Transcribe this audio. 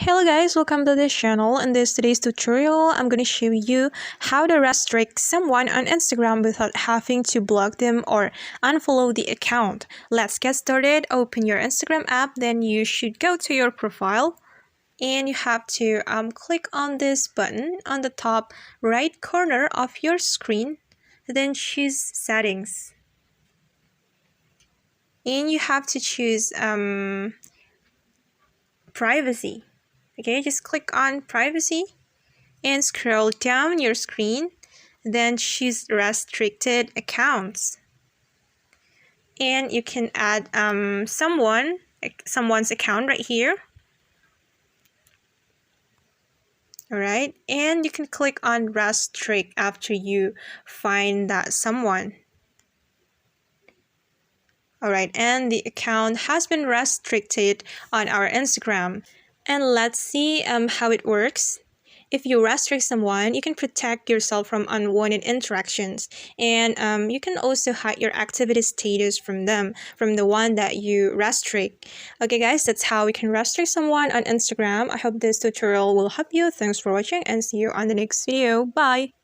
Hello guys, welcome to this channel. In today's tutorial, I'm going to show you how to restrict someone on Instagram without having to block them or unfollow the account. Let's get started. Open your Instagram app, then you should go to your profile and you have to click on this button on the top right corner of your screen, then choose settings. And you have to choose privacy. Okay, just click on privacy and scroll down your screen, then choose restricted accounts. And you can add someone's account right here. Alright, and you can click on restrict after you find that someone. Alright, and the account has been restricted on our Instagram. And let's see how it works. If you restrict someone, you can protect yourself from unwanted interactions. And you can also hide your activity status from them, from the one that you restrict. Okay guys, that's how we can restrict someone on Instagram. I hope this tutorial will help you. Thanks for watching and see you on the next video. Bye!